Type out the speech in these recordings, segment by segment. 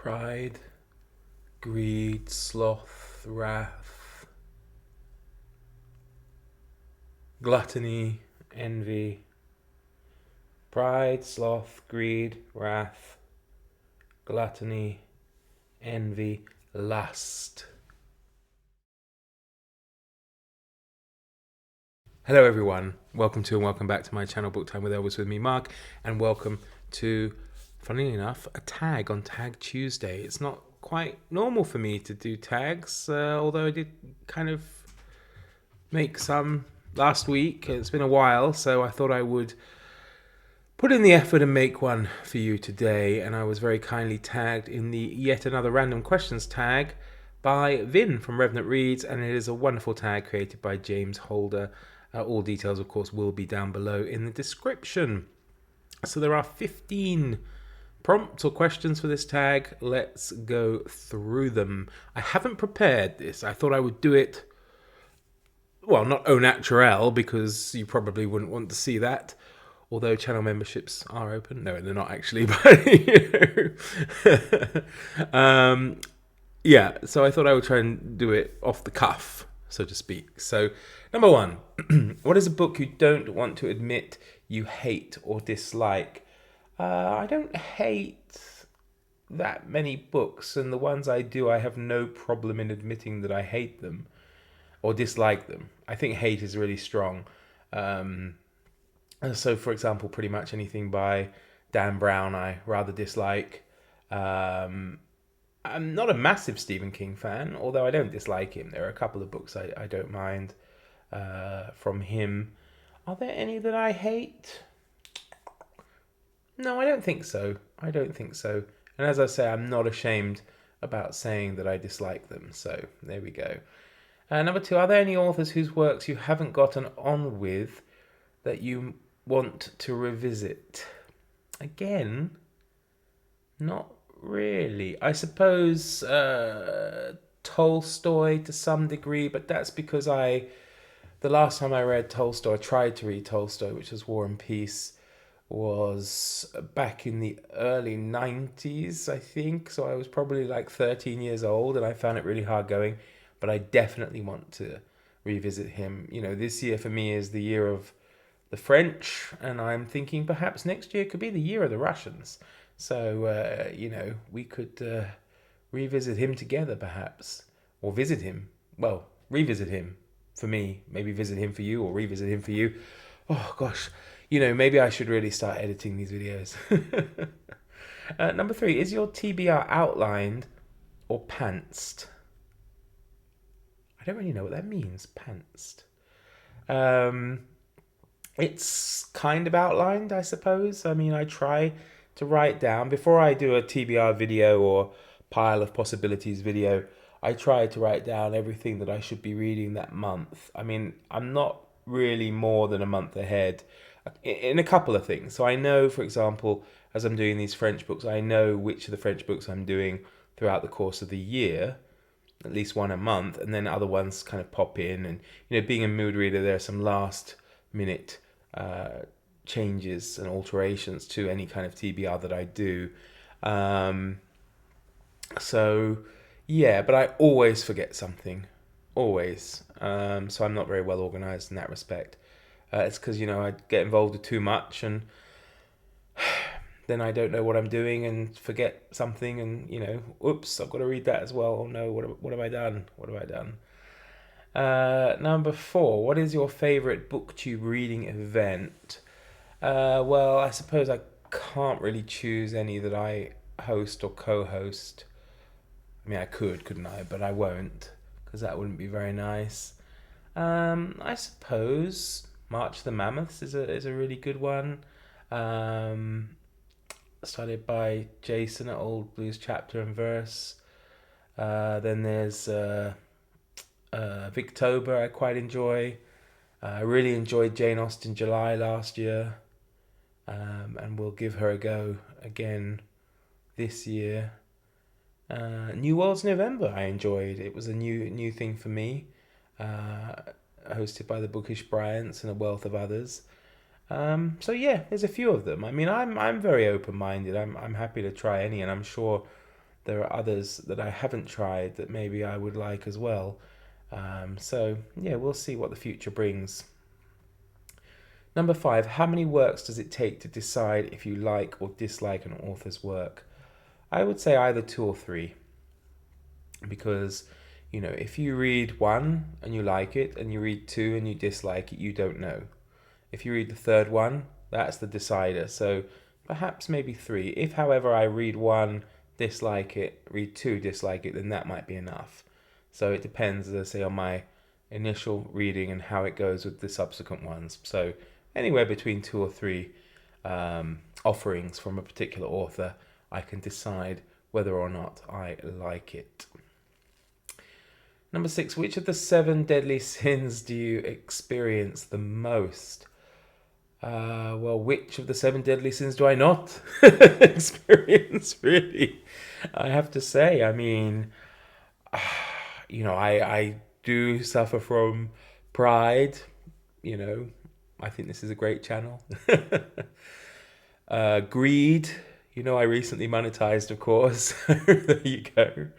Pride, greed, sloth, wrath, gluttony, envy. Pride, sloth, greed, wrath, gluttony, envy, lust. Hello everyone, welcome to and welcome back to my channel Book Time with Elvis with me Mark, and welcome to, funnily enough, a tag on Tag Tuesday. It's not quite normal for me to do tags, although I did kind of make some last week. It's been a while, so I thought I would put in the effort and make one for you today, and I was very kindly tagged in the Yet Another Random Questions tag by Vin from Revenant Reads, and it is a wonderful tag created by James Holder. All details, of course, will be down below in the description. So there are 15 prompts or questions for this tag. Let's go through them. I haven't prepared this. I thought I would do it, well, not au naturel, because you probably wouldn't want to see that. Although channel memberships are open. No, they're not actually, but yeah, so I thought I would try and do it off the cuff, so to speak. So, number one, what is a book you don't want to admit you hate or dislike? I don't hate that many books, and the ones I do, I have no problem in admitting that I hate them or dislike them. I think hate is really strong. So, for example, pretty much anything by Dan Brown I rather dislike. I'm not a massive Stephen King fan, although I don't dislike him. There are a couple of books I don't mind from him. Are there any that I hate? No, I don't think so. I don't think so. And as I say, I'm not ashamed about saying that I dislike them. So there we go. Number two, are there any authors whose works you haven't gotten on with that you want to revisit? Again, not really. I suppose Tolstoy to some degree, but that's because the last time I read Tolstoy, I tried to read Tolstoy, which was War and Peace, was back in the early 90s, I think. So I was probably like 13 years old, and I found it really hard going. But I definitely want to revisit him. You know, this year for me is the year of the French, and I'm thinking perhaps next year could be the year of the Russians. So, we could revisit him together perhaps, or visit him. Well, revisit him for me, maybe visit him for you, or revisit him for you. Oh, gosh. Maybe I should really start editing these videos. Number three, is your TBR outlined or pantsed? I don't really know what that means, pantsed. It's kind of outlined, I suppose. I mean, I try to write down, before I do a TBR video or pile of possibilities video, I try to write down everything that I should be reading that month. I mean, I'm not really more than a month ahead in a couple of things. So I know, for example, as I'm doing these French books, I know which of the French books I'm doing throughout the course of the year, at least one a month, and then other ones kind of pop in. And, being a mood reader, there are some last minute changes and alterations to any kind of TBR that I do. So, yeah, but I always forget something. Always. So I'm not very well organized in that respect. It's because, I get involved with too much, and then I don't know what I'm doing and forget something, and, oops, I've got to read that as well. Oh no, what have I done? What have I done? Number four, what is your favorite BookTube reading event? Well, I suppose I can't really choose any that I host or co-host. I mean, I couldn't I? But I won't, because that wouldn't be very nice. I suppose March of the Mammoths is a really good one. Started by Jason at Old Blues Chapter and Verse. Then there's Victober, I quite enjoy. I really enjoyed Jane Austen July last year, and we'll give her a go again this year. New Worlds November I enjoyed. It was a new thing for me, hosted by the Bookish Bryants and a wealth of others. So yeah, there's a few of them. I mean, I'm very open-minded. I'm happy to try any, and I'm sure there are others that I haven't tried that maybe I would like as well. So yeah, we'll see what the future brings. Number 5, how many works does it take to decide if you like or dislike an author's work? I would say either 2 or 3. Because, if you read 1 and you like it, and you read 2 and you dislike it, you don't know. If you read the third one, that's the decider. So perhaps maybe 3. If, however, I read 1, dislike it, read 2, dislike it, then that might be enough. So it depends, as I say, on my initial reading and how it goes with the subsequent ones. So anywhere between 2 or 3 offerings from a particular author, I can decide whether or not I like it. Number 6, which of the 7 deadly sins do you experience the most? Well, which of the 7 deadly sins do I not experience, really? I have to say, I mean, I do suffer from pride. I think this is a great channel. Greed. I recently monetized, of course. There you go.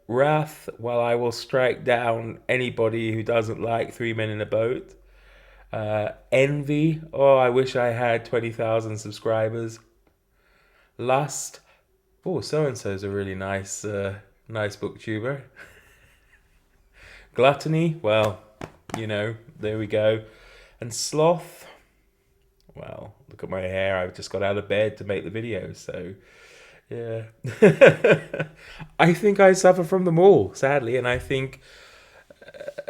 Wrath. Well, I will strike down anybody who doesn't like 3 Men in a Boat. Envy. Oh, I wish I had 20,000 subscribers. Lust. Oh, so-and-so's a really nice booktuber. Gluttony. Well, there we go. And sloth. Well, look at my hair. I've just got out of bed to make the video, so yeah. I think I suffer from them all, sadly, and I think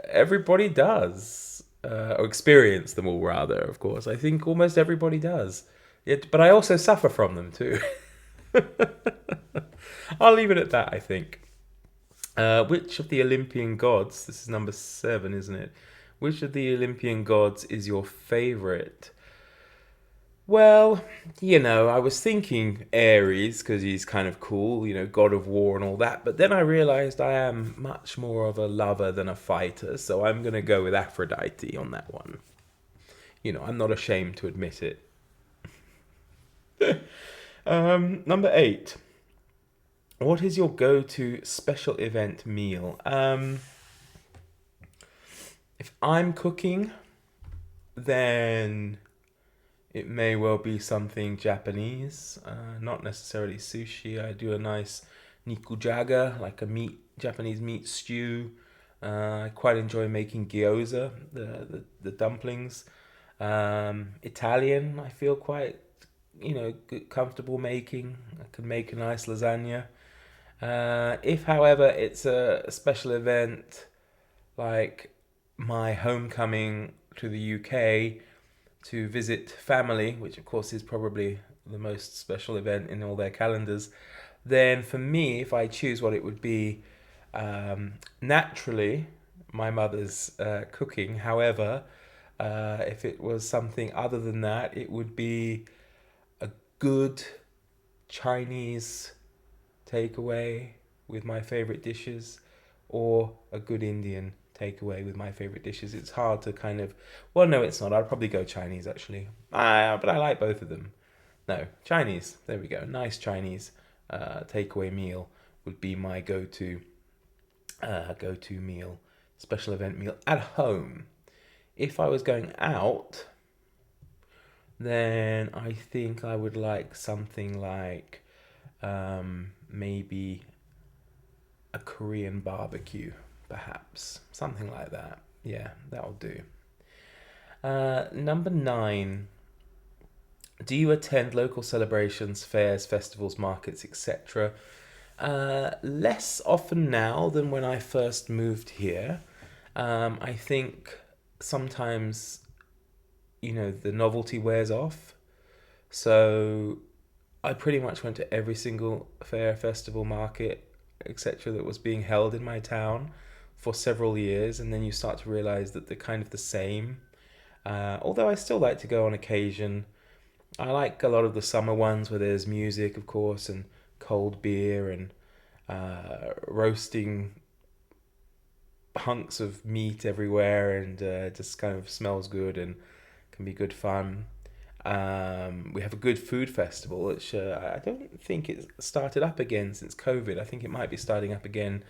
everybody does, or experience them all, rather, of course. I think almost everybody does. But I also suffer from them too. I'll leave it at that, I think. Which of the Olympian gods, this is number 7, isn't it? Which of the Olympian gods is your favourite? Well, I was thinking Ares because he's kind of cool, god of war and all that. But then I realized I am much more of a lover than a fighter. So I'm going to go with Aphrodite on that one. I'm not ashamed to admit it. Number 8. What is your go-to special event meal? If I'm cooking, then it may well be something Japanese, not necessarily sushi. I do a nice nikujaga, like a Japanese meat stew. I quite enjoy making gyoza, the dumplings. Italian, I feel quite, comfortable making. I can make a nice lasagna. If, however, it's a special event like my homecoming to the UK to visit family, which of course is probably the most special event in all their calendars, then for me, if I choose what it would be, naturally, my mother's cooking. However, if it was something other than that, it would be a good Chinese takeaway with my favorite dishes, or a good Indian takeaway with my favorite dishes. It's hard to kind of, well, no, it's not. I'd probably go Chinese, actually. But I like both of them. No, Chinese. There we go. Nice Chinese takeaway meal would be my go-to meal, special event meal at home. If I was going out, then I think I would like something like maybe a Korean barbecue, perhaps. Something like that. Yeah, that'll do. Number 9. Do you attend local celebrations, fairs, festivals, markets, etc.? Less often now than when I first moved here. I think sometimes, the novelty wears off. So I pretty much went to every single fair, festival, market, etc. that was being held in my town for several years, and then you start to realize that they're kind of the same. Although I still like to go on occasion. I like a lot of the summer ones where there's music, of course, and cold beer and roasting hunks of meat everywhere, and just kind of smells good and can be good fun. We have a good food festival, which I don't think it's started up again since COVID. I think it might be starting up again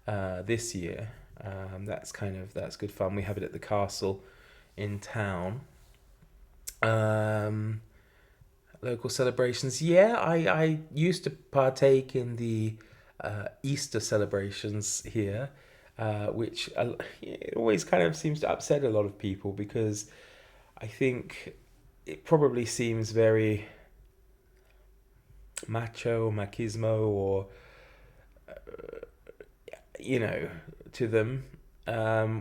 this year. That's good fun. We have it at the castle in town. Um, Local celebrations. Yeah, I used to partake in the Easter celebrations here, which it always kind of seems to upset a lot of people because I think it probably seems very macho, machismo, or you know, to them,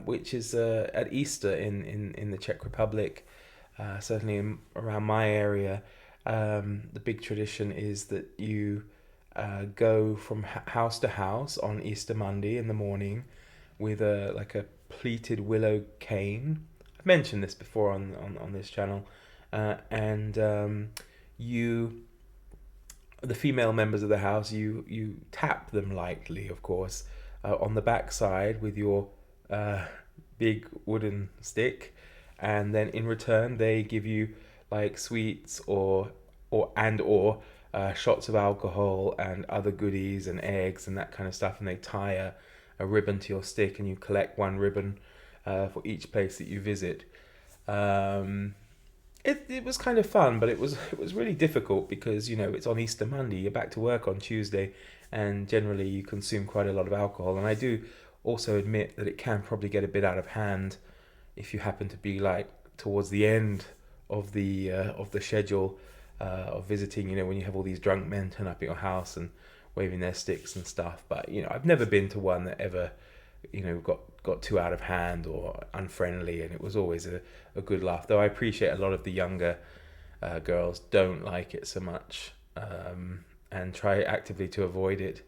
which is at Easter in the Czech Republic, certainly around my area. The big tradition is that you go from house to house on Easter Monday in the morning with a pleated willow cane. I've mentioned this before on this channel, and you the female members of the house, you tap them lightly, of course, on the backside with your big wooden stick, and then in return they give you like sweets or shots of alcohol and other goodies and eggs and that kind of stuff, and they tie a ribbon to your stick, and you collect one ribbon for each place that you visit. It was kind of fun, but it was really difficult because it's on Easter Monday. You're back to work on Tuesday, and generally you consume quite a lot of alcohol. And I do also admit that it can probably get a bit out of hand if you happen to be like towards the end of the schedule of visiting. When you have all these drunk men turn up at your house and waving their sticks and stuff. But I've never been to one that ever got too out of hand or unfriendly, and it was always a good laugh. Though I appreciate a lot of the younger girls don't like it so much, and try actively to avoid it.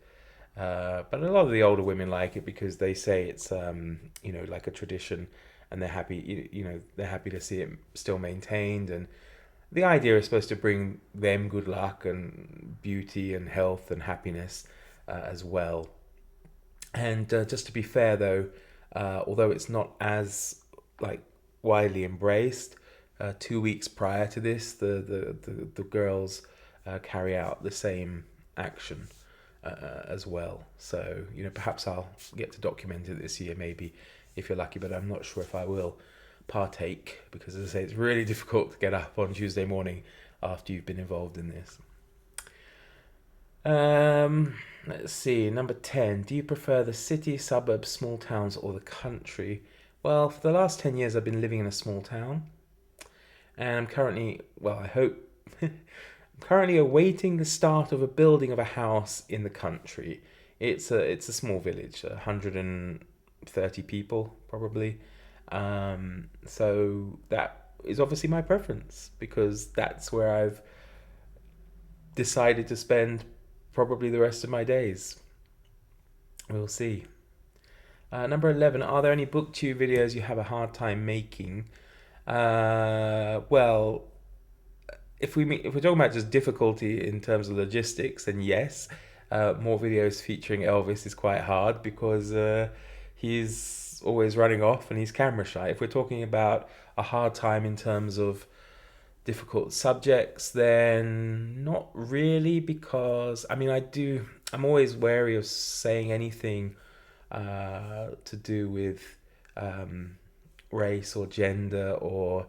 But a lot of the older women like it because they say it's like a tradition, and they're happy. They're happy to see it still maintained, and the idea is supposed to bring them good luck and beauty and health and happiness as well. And just to be fair, though, although it's not as like widely embraced, 2 weeks prior to this, the girls carry out the same action as well. So perhaps I'll get to document it this year, maybe if you're lucky. But I'm not sure if I will partake because, as I say, it's really difficult to get up on Tuesday morning after you've been involved in this. Let's see, number 10. Do you prefer the city, suburbs, small towns, or the country? Well, for the last 10 years, I've been living in a small town. And I'm currently, well, I hope, I'm currently awaiting the start of a building of a house in the country. It's a small village, 130 people, probably. So that is obviously my preference because that's where I've decided to spend probably the rest of my days. We'll see. Number 11. Are there any BookTube videos you have a hard time making? Well, if we're talking about just difficulty in terms of logistics, then yes. More videos featuring Elvis is quite hard because he's always running off and he's camera shy. If we're talking about a hard time in terms of difficult subjects, then not really, because I'm always wary of saying anything to do with race or gender or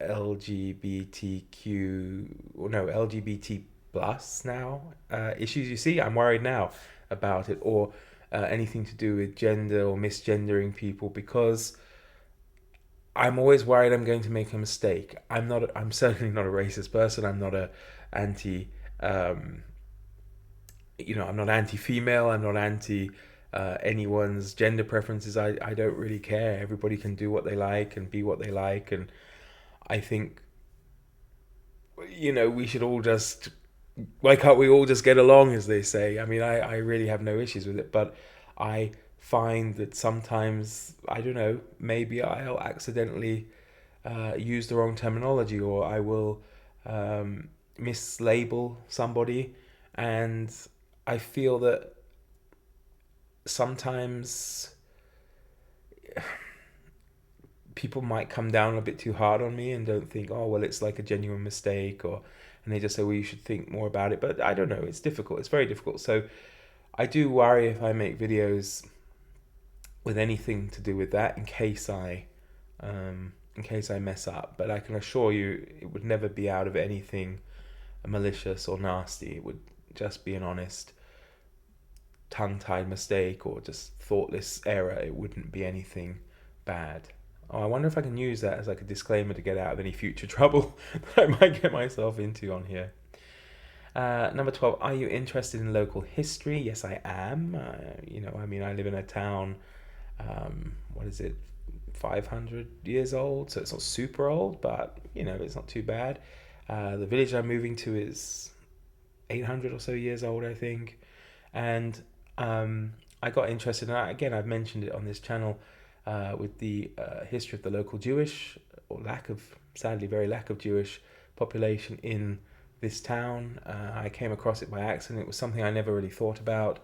LGBT plus now issues. You see, I'm worried now about it, or anything to do with gender or misgendering people, because I'm always worried I'm going to make a mistake. I'm certainly not a racist person. I'm not I'm not anti-female. I'm not anti anyone's gender preferences. I don't really care. Everybody can do what they like and be what they like. And I think, we should all just, why can't we all just get along, as they say? I really have no issues with it, but I find that sometimes, I don't know, maybe I'll accidentally use the wrong terminology, or I will mislabel somebody, and I feel that sometimes people might come down a bit too hard on me and don't think, oh, well, it's like a genuine mistake, and they just say, well, you should think more about it. But I don't know. It's difficult. It's very difficult. So I do worry if I make videos with anything to do with that in case I mess up. But I can assure you, it would never be out of anything malicious or nasty. It would just be an honest, tongue-tied mistake or just thoughtless error. It wouldn't be anything bad. Oh, I wonder if I can use that as like a disclaimer to get out of any future trouble that I might get myself into on here. Number 12, are you interested in local history? Yes, I am. I live in a town, what is it, 500 years old, so it's not super old, but, it's not too bad. The village I'm moving to is 800 or so years old, I think. And I got interested in that. Again, I've mentioned it on this channel with the history of the local Jewish, or sadly, very lack of Jewish population in this town. I came across it by accident. It was something I never really thought about.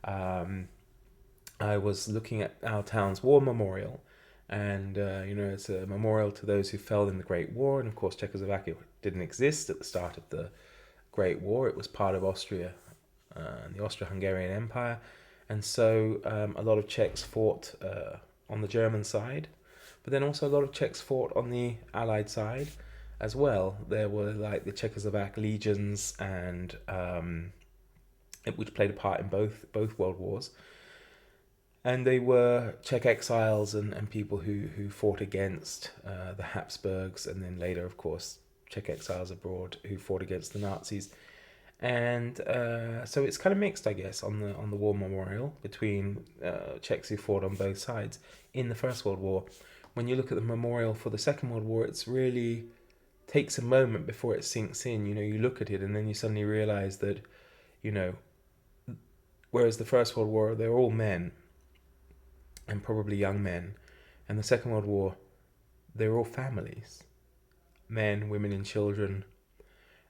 I was looking at our town's war memorial, and it's a memorial to those who fell in the Great War. And of course, Czechoslovakia didn't exist at the start of the Great War. It was part of Austria, the Austro-Hungarian Empire, and so a lot of Czechs fought on the German side, but then also a lot of Czechs fought on the Allied side as well. There were like the Czechoslovak legions, and which played a part in both world wars. And they were Czech exiles and people who fought against the Habsburgs, and then later, of course, Czech exiles abroad who fought against the Nazis. And so it's kind of mixed, I guess, on the war memorial between Czechs who fought on both sides in the First World War. When you look at the memorial for the Second World War, it's really takes a moment before it sinks in. You look at it and then you suddenly realize that, whereas the First World War, they were all men, and probably young men, and the Second World War, they were all families, men, women, and children,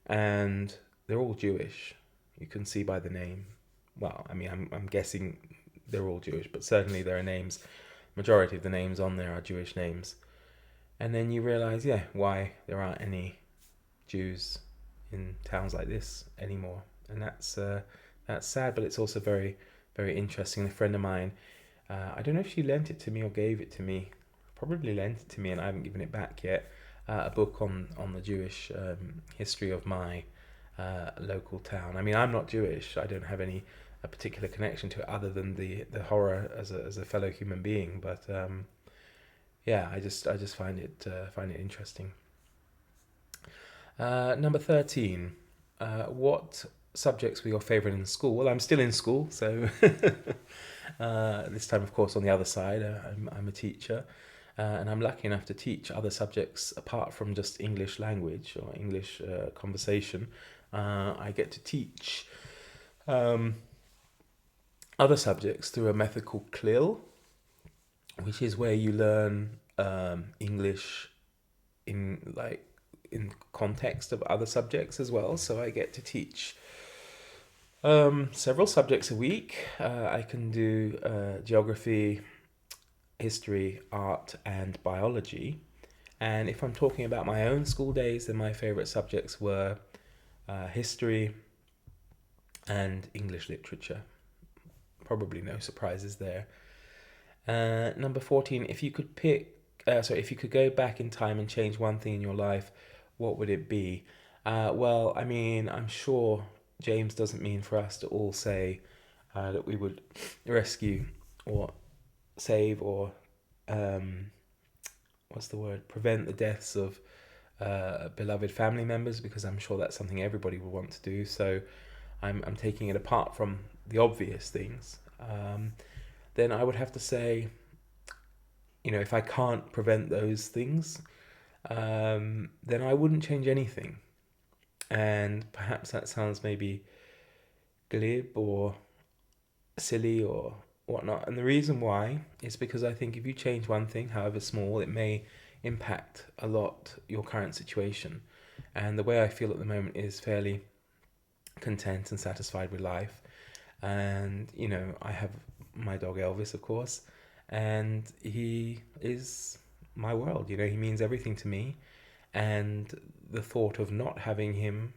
and they're all Jewish. You can see by the name. Well, I mean, I'm guessing they're all Jewish, but certainly there are names. Majority of the names on there are Jewish names. And then you realize, why there aren't any Jews in towns like this anymore. And that's sad, but it's also very, very interesting. A friend of mine, I don't know if she lent it to me or gave it to me. Probably lent it to me, and I haven't given it back yet. A book on the Jewish history of my local town. I mean, I'm not Jewish. I don't have a particular connection to it other than the horror as a fellow human being. But I just find it interesting. Number 13. What subjects were your favorite in school? Well, I'm still in school, so this time, of course, on the other side, I'm a teacher. And I'm lucky enough to teach other subjects apart from just English language or English conversation. I get to teach other subjects through a method called CLIL, which is where you learn English in context of other subjects as well. So I get to teach several subjects a week. I can do geography, history, art, and biology. And if I'm talking about my own school days, then my favorite subjects were history and English literature. Probably no surprises there. Number 14, if you could go back in time and change one thing in your life, what would it be? Well, I mean, I'm sure James doesn't mean for us to all say that we would rescue or save or prevent the deaths of beloved family members, because I'm sure that's something everybody would want to do. So I'm taking it apart from the obvious things. Then I would have to say, if I can't prevent those things, then I wouldn't change anything. And perhaps that sounds maybe glib or silly or whatnot. And the reason why is because I think if you change one thing, however small, it may impact a lot your current situation. And the way I feel at the moment is fairly content and satisfied with life. And, I have my dog Elvis, of course, and he is my world. You know, he means everything to me, and the thought of not having him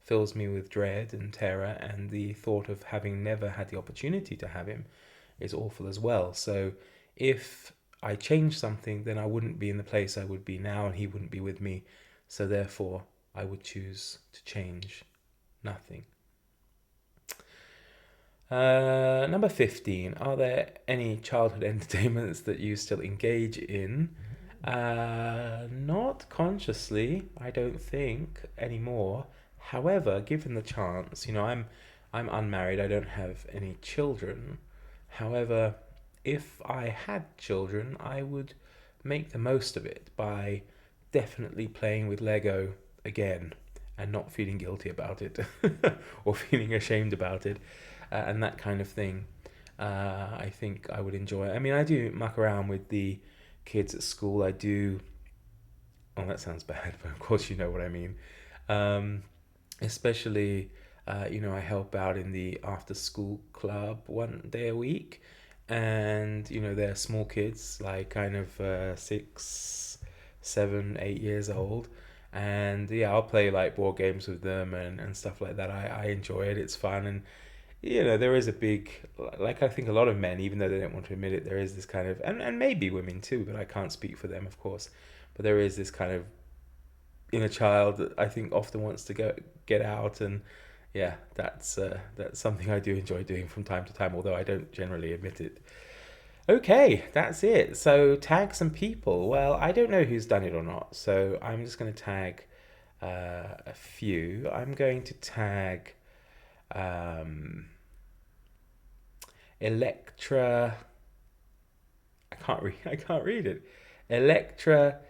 fills me with dread and terror, and the thought of having never had the opportunity to have him is awful as well. So if I change something, then I wouldn't be in the place I would be now, and he wouldn't be with me. So therefore, I would choose to change nothing. Number 15. Are there any childhood entertainments that you still engage in? Not consciously, I don't think, anymore. However, given the chance, I'm unmarried, I don't have any children. However, if I had children, I would make the most of it by definitely playing with Lego again and not feeling guilty about it or feeling ashamed about it, and that kind of thing. I think I would enjoy. I mean, I do muck around with the kids at school. I do. Oh, that sounds bad, but of course you know what I mean. Especially, I help out in the after-school club one day a week, and they're small kids, like kind of 6, 7, 8 years old, and yeah, I'll play like board games with them and stuff like that. I enjoy it. It's fun, and there is a big, like, I think a lot of men, even though they don't want to admit it, there is this kind of, and maybe women too, but I can't speak for them, of course, but there is this kind of inner child that I think often wants to get out, and yeah, that's something I do enjoy doing from time to time, although I don't generally admit it. Okay, that's it. So tag some people. Well, I don't know who's done it or not, so I'm just going to tag a few. I'm going to tag Electra. I can't read it. Electra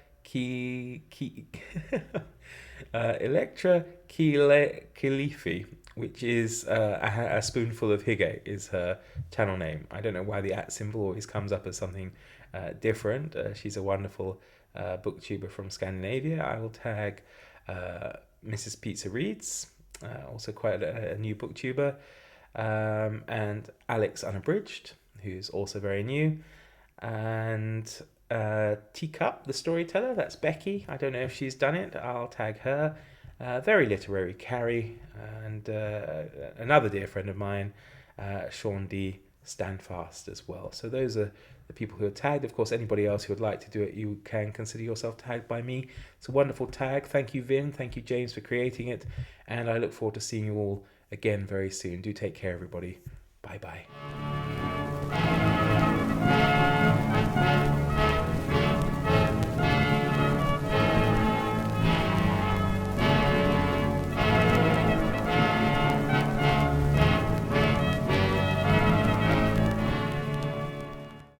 Electra Kilifi, which is a spoonful of hygge, is her channel name. I don't know why the @ symbol always comes up as something different. She's a wonderful booktuber from Scandinavia. I will tag Mrs. Pizza Reads, also quite a new booktuber, and Alex Unabridged, who's also very new, and Teacup, the storyteller, that's Becky. I don't know if she's done it. I'll tag her. Very literary Carrie, and another dear friend of mine, Sean D. Standfast as well. So those are the people who are tagged. Of course, anybody else who would like to do it, you can consider yourself tagged by me. It's a wonderful tag. Thank you, Vin. Thank you, James, for creating it. And I look forward to seeing you all again very soon. Do take care, everybody. Bye-bye.